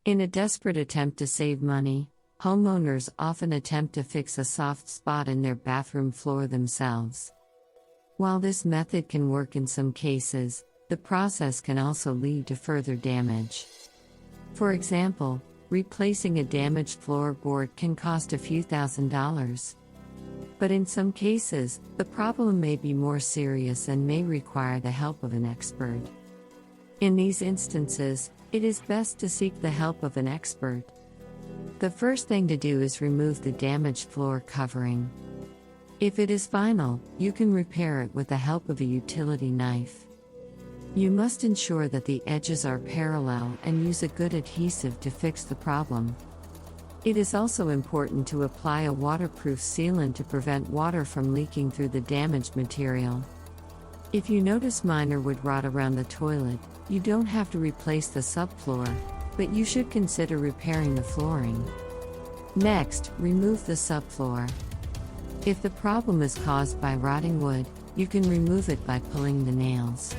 In a desperate attempt to save money, homeowners often attempt to fix a soft spot in their bathroom floor themselves. While this method can work in some cases, the process can also lead to further damage. For example, replacing a damaged floorboard can cost a few $1,000s. But in some cases, the problem may be more serious and may require the help of an expert. In these instances, it is best to seek the help of an expert. The first thing to do is remove the damaged floor covering. If it is final, you can repair it with the help of a utility knife. You must ensure that the edges are parallel and use a good adhesive to fix the problem. It is also important to apply a waterproof sealant to prevent water from leaking through the damaged material. If you notice minor wood rot around the toilet, you don't have to replace the subfloor, but you should consider repairing the flooring. Next, remove the subfloor. If the problem is caused by rotting wood, you can remove it by pulling the nails.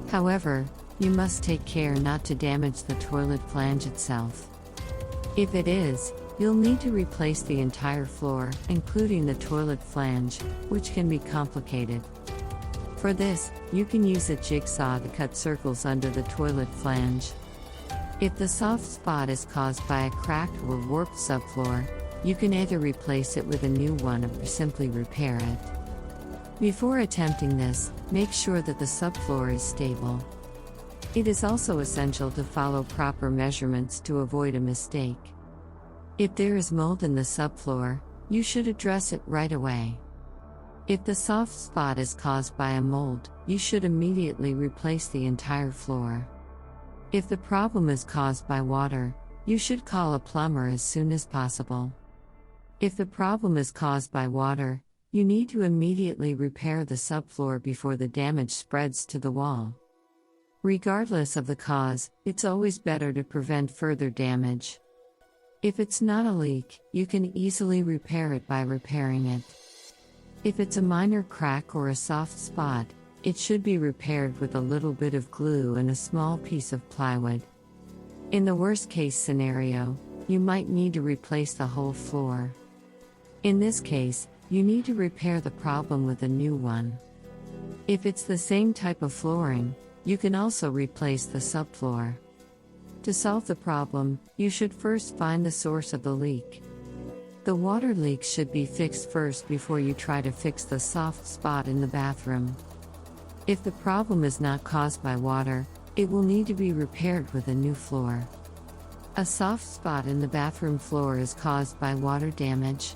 However, you must take care not to damage the toilet flange itself. If it is, you'll need to replace the entire floor, including the toilet flange, which can be complicated. For this, you can use a jigsaw to cut circles under the toilet flange. If the soft spot is caused by a cracked or warped subfloor, you can either replace it with a new one or simply repair it. Before attempting this, make sure that the subfloor is stable. It is also essential to follow proper measurements to avoid a mistake. If there is mold in the subfloor, you should address it right away. If the soft spot is caused by a mold, you should immediately replace the entire floor. If the problem is caused by water, you should call a plumber as soon as possible. If the problem is caused by water, you need to immediately repair the subfloor before the damage spreads to the wall. Regardless of the cause, it's always better to prevent further damage. If it's not a leak, you can easily repair it by repairing it. If it's a minor crack or a soft spot, it should be repaired with a little bit of glue and a small piece of plywood. In the worst-case scenario, you might need to replace the whole floor. In this case, you need to repair the problem with a new one. If it's the same type of flooring, you can also replace the subfloor. To solve the problem, you should first find the source of the leak. The water leaks should be fixed first before you try to fix the soft spot in the bathroom. If the problem is not caused by water, it will need to be repaired with a new floor. A soft spot in the bathroom floor is caused by water damage.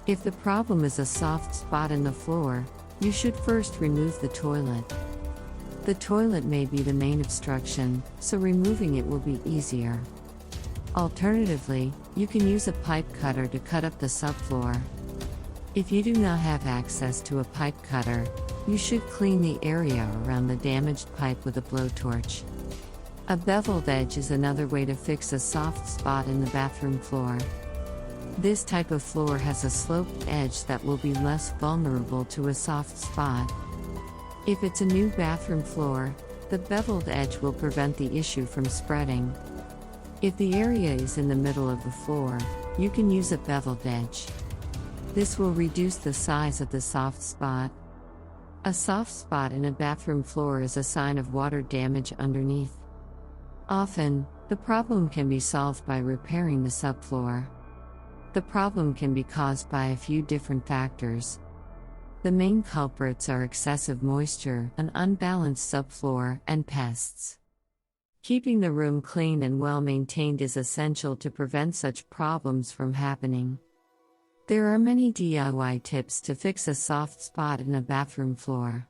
If the problem is a soft spot in the floor, you should first remove the toilet. The toilet may be the main obstruction, so removing it will be easier. Alternatively, you can use a pipe cutter to cut up the subfloor. If you do not have access to a pipe cutter, you should clean the area around the damaged pipe with a blowtorch. A beveled edge is another way to fix a soft spot in the bathroom floor. This type of floor has a sloped edge that will be less vulnerable to a soft spot. If it's a new bathroom floor, the beveled edge will prevent the issue from spreading. If the area is in the middle of the floor, you can use a beveled edge. This will reduce the size of the soft spot. A soft spot in a bathroom floor is a sign of water damage underneath. Often, the problem can be solved by repairing the subfloor. The problem can be caused by a few different factors. The main culprits are excessive moisture, an unbalanced subfloor, and pests. Keeping the room clean and well maintained is essential to prevent such problems from happening. There are many DIY tips to fix a soft spot in a bathroom floor.